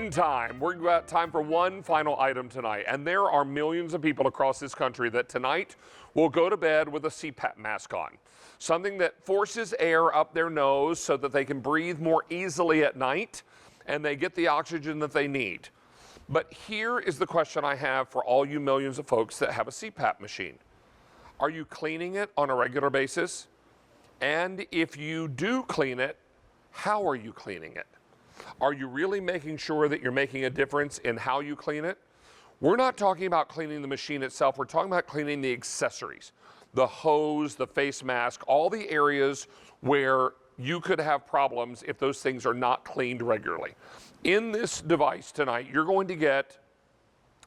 Meantime, we've got time for one final item tonight, and there are millions of people across this country that tonight will go to bed with a CPAP mask on, something that forces air up their nose so that they can breathe more easily at night and they get the oxygen that they need. But here is the question I have for all you millions of folks that have a CPAP machine. Are you cleaning it on a regular basis? And if you do clean it, how are you cleaning it? Are you really making sure that you're making a difference in how you clean it? We're not talking about cleaning the machine itself. We're talking about cleaning the accessories, the hose, the face mask, all the areas where you could have problems if those things are not cleaned regularly. In this device tonight, you're going to get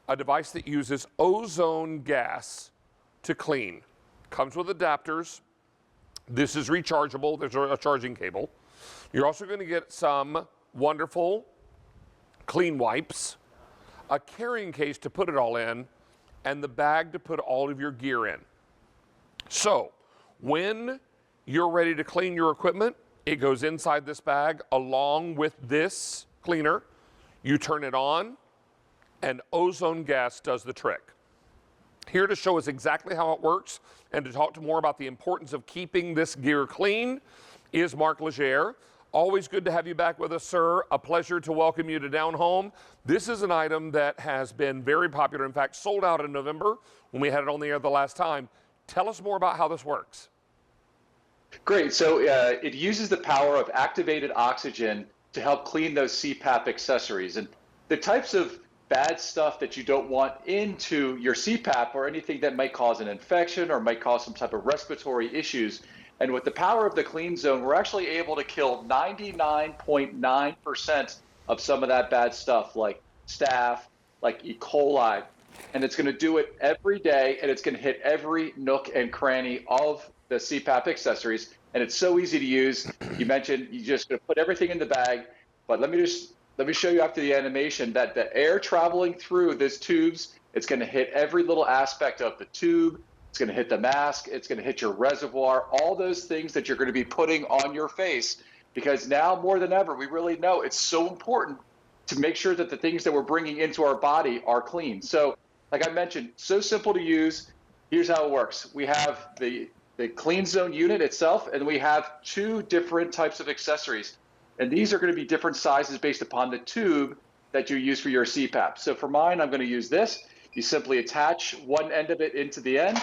a device that uses ozone gas to clean. Comes with adapters. This is rechargeable. There's a charging cable. You're also going to get some wonderful clean wipes, a carrying case to put it all in, and the bag to put all of your gear in. So when you're ready to clean your equipment, it goes inside this bag along with this cleaner. You turn it on, and ozone gas does the trick. Here to show us exactly how it works and to talk more about the importance of keeping this gear clean is Mark Legere. Always good to have you back with us, sir. A pleasure to welcome you to Down Home. This is an item that has been very popular. In fact, sold out in November when we had it on the air the last time. Tell us more about how this works. Great. So it uses the power of activated oxygen to help clean those CPAP accessories. And the types of bad stuff that you don't want into your CPAP or anything that might cause an infection or might cause some type of respiratory issues. And with the power of the Clean Zone, we're actually able to kill 99.9% of some of that bad stuff like staph, like E. coli. And it's going to do it every day, and it's going to hit every nook and cranny of the CPAP accessories. And it's so easy to use. You mentioned you just going to put everything in the bag, but let me show you after the animation that the air traveling through these tubes, it's going to hit every little aspect of the tube. It's going to hit the mask. It's going to hit your reservoir, all those things that you're going to be putting on your face, because now more than ever, we really know it's so important to make sure that the things that we're bringing into our body are clean. So like I mentioned, so simple to use. Here's how it works. We have the Clean Zone unit itself, and we have two different types of accessories. And these are going to be different sizes based upon the tube that you use for your CPAP. So for mine, I'm going to use this. You simply attach one end of it into the end.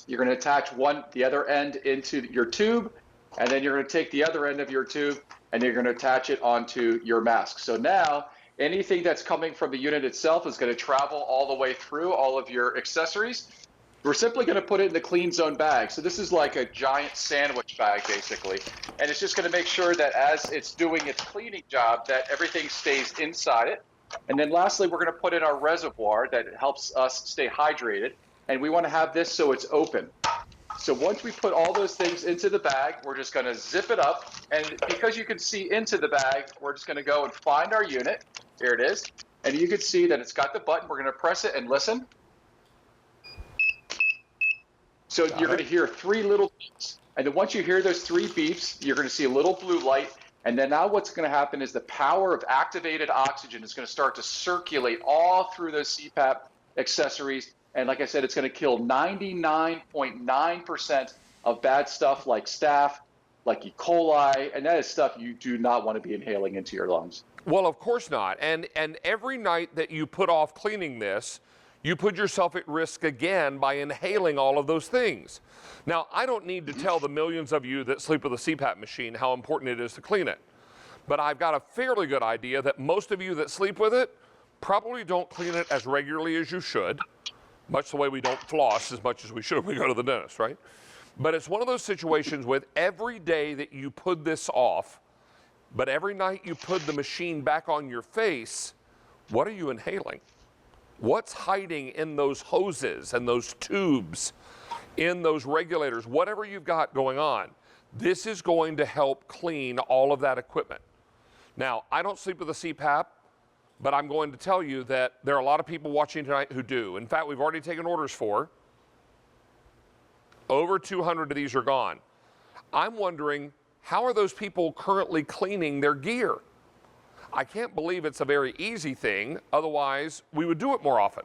You're going to attach the other end into your tube, and then you're going to take the other end of your tube and you're going to attach it onto your mask. So now anything that's coming from the unit itself is going to travel all the way through all of your accessories. We're simply going to put it in the Clean Zone bag. So this is like a giant sandwich bag, basically. And it's just going to make sure that as it's doing its cleaning job, that everything stays inside it. And then lastly, we're going to put in our reservoir that helps us stay hydrated. And we want to have this so it's open. So once we put all those things into the bag, we're just going to zip it up. And because you can see into the bag, we're just going to go and find our unit. Here it is. And you can see that it's got the button. We're going to press it and listen. So you're going to hear three little beeps. And then once you hear those three beeps, you're going to see a little blue light. And then now what's going to happen is the power of activated oxygen is going to start to circulate all through those CPAP accessories. And like I said, it's going to kill 99.9% of bad stuff like staph, like E. coli, and that is stuff you do not want to be inhaling into your lungs. Well, of course not. And every night that you put off cleaning this, you put yourself at risk again by inhaling all of those things. Now, I don't need to tell the millions of you that sleep with a CPAP machine how important it is to clean it. But I've got a fairly good idea that most of you that sleep with it probably don't clean it as regularly as you should, much the way we don't floss as much as we should when we go to the dentist, right? But it's one of those situations with every day that you put this off, but every night you put the machine back on your face, what are you inhaling? What's hiding in those hoses and those tubes, in those regulators, whatever you've got going on? This is going to help clean all of that equipment. Now, I don't sleep with a CPAP, but I'm going to tell you that there are a lot of people watching tonight who do. In fact, we've already taken orders for. Over 200 of these are gone. I'm wondering, how are those people currently cleaning their gear? I can't believe it's a very easy thing. Otherwise, we would do it more often.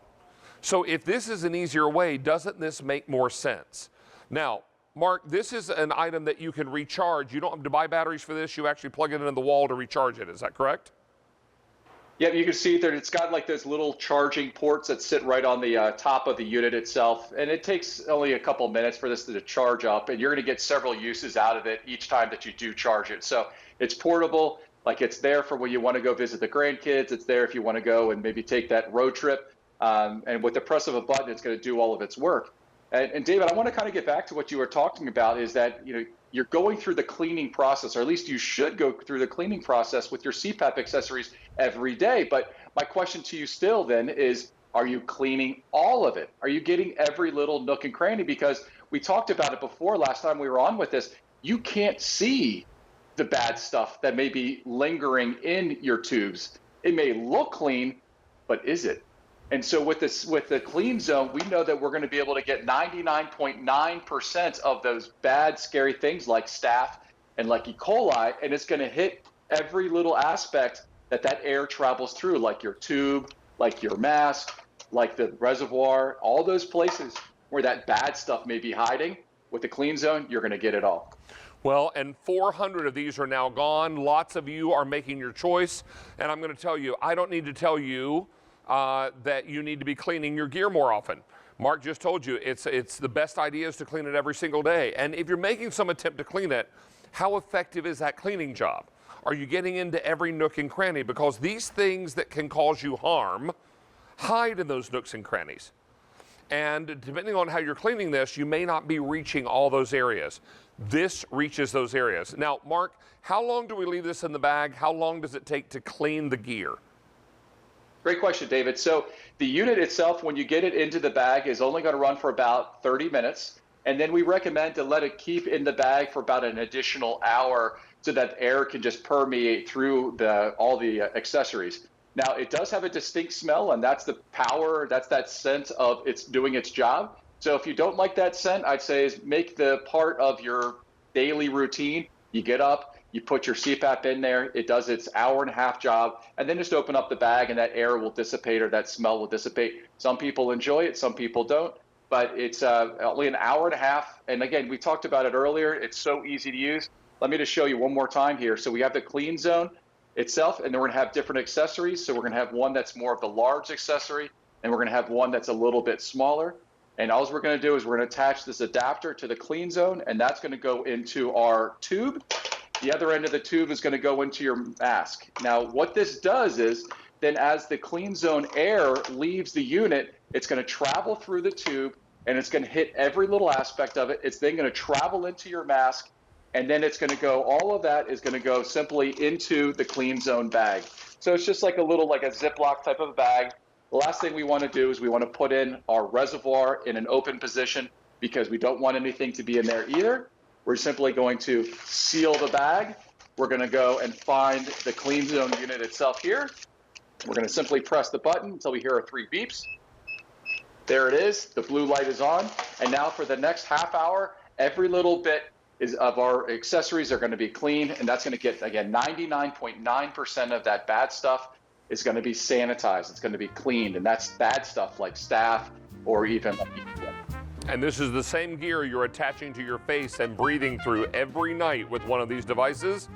So if this is an easier way, doesn't this make more sense? Now, Mark, this is an item that you can recharge. You don't have to buy batteries for this. You actually plug it into the wall to recharge it. Is that correct? Yeah, you can see that it's got like those little charging ports that sit right on the top of the unit itself. And it takes only a couple minutes for this to charge up, and you're going to get several uses out of it each time that you do charge it. So it's portable, like it's there for when you want to go visit the grandkids. It's there if you want to go and maybe take that road trip. And with the press of a button, it's going to do all of its work. And David, I want to kind of get back to what you were talking about, is that you're going through the cleaning process, or at least you should go through the cleaning process with your CPAP accessories every day. But my question to you still then is, are you cleaning all of it? Are you getting every little nook and cranny? Because we talked about it before last time we were on with this. You can't see the bad stuff that may be lingering in your tubes. It may look clean, but is it? And so with the Clean Zone, we know that we're going to be able to get 99.9% of those bad, scary things like staph and like E. coli, and it's going to hit every little aspect that air travels through, like your tube, like your mask, like the reservoir, all those places where that bad stuff may be hiding. With the Clean Zone, you're going to get it all. Well, and 400 of these are now gone. Lots of you are making your choice, and I'm going to tell you, I don't need to tell you that you need to be cleaning your gear more often. Mark just told you it's the best idea is to clean it every single day. And if you're making some attempt to clean it, how effective is that cleaning job? Are you getting into every nook and cranny? Because these things that can cause you harm hide in those nooks and crannies. And depending on how you're cleaning this, you may not be reaching all those areas. This reaches those areas. Now, Mark, how long do we leave this in the bag? How long does it take to clean the gear? Great question, David. So the unit itself, when you get it into the bag, is only going to run for about 30 minutes. And then we recommend to let it keep in the bag for about an additional hour so that air can just permeate through all the accessories. Now, it does have a distinct smell, and that's the power, that's that scent of it's doing its job. So if you don't like that scent, I'd say is make the part of your daily routine. You get up, you put your CPAP in there, it does its hour-and-a-half job, and then just open up the bag and that air will dissipate, or that smell will dissipate. Some people enjoy it, some people don't, but it's only an hour-and-a-half. And again, we talked about it earlier, it's so easy to use. Let me just show you one more time here. So we have the Clean Zone itself, and then we're gonna have different accessories. So we're gonna have one that's more of the large accessory, and we're gonna have one that's a little bit smaller. And all we're gonna do is we're gonna attach this adapter to the Clean Zone, and that's gonna go into our tube. The other end of the tube is going to go into your mask. Now, what this does is then as the Clean Zone air leaves the unit, it's going to travel through the tube, and it's going to hit every little aspect of it. It's then going to travel into your mask, and then it's going to go, all of that is going to go simply into the Clean Zone bag. So it's just like a little, like a Ziploc type of bag. The last thing we want to do is we want to put in our reservoir in an open position, because we don't want anything to be in there either. We're simply going to seal the bag. We're going to go and find the Clean Zone unit itself here. We're going to simply press the button until we hear our 3 beeps. There it is. The blue light is on. And now for the next half hour, every little bit of our accessories are going to be clean. And that's going to get, again, 99.9% of that bad stuff is going to be sanitized. It's going to be cleaned. And that's bad stuff like staph or even like And this is the same gear you're attaching to your face and breathing through every night with one of these devices.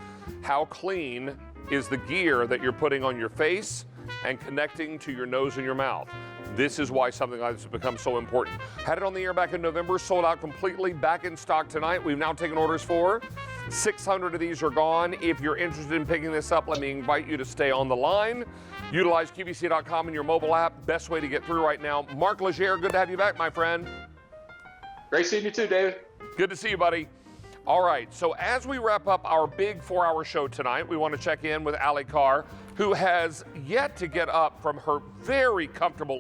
How clean is the gear that you're putting on your face and connecting to your nose and your mouth? This is why something like this has become so important. Had it on the air back in November, sold out completely, back in stock tonight. We've now taken orders for 600 of these are gone. If you're interested in picking this up, let me invite you to stay on the line. Utilize QVC.com in your mobile app. Best way to get through right now. Mark Legere, good to have you back, my friend. Great seeing you too, David. Good to see you, buddy. All right, so as we wrap up our big 4-hour show tonight, we want to check in with Allie Carr, who has yet to get up from her very comfortable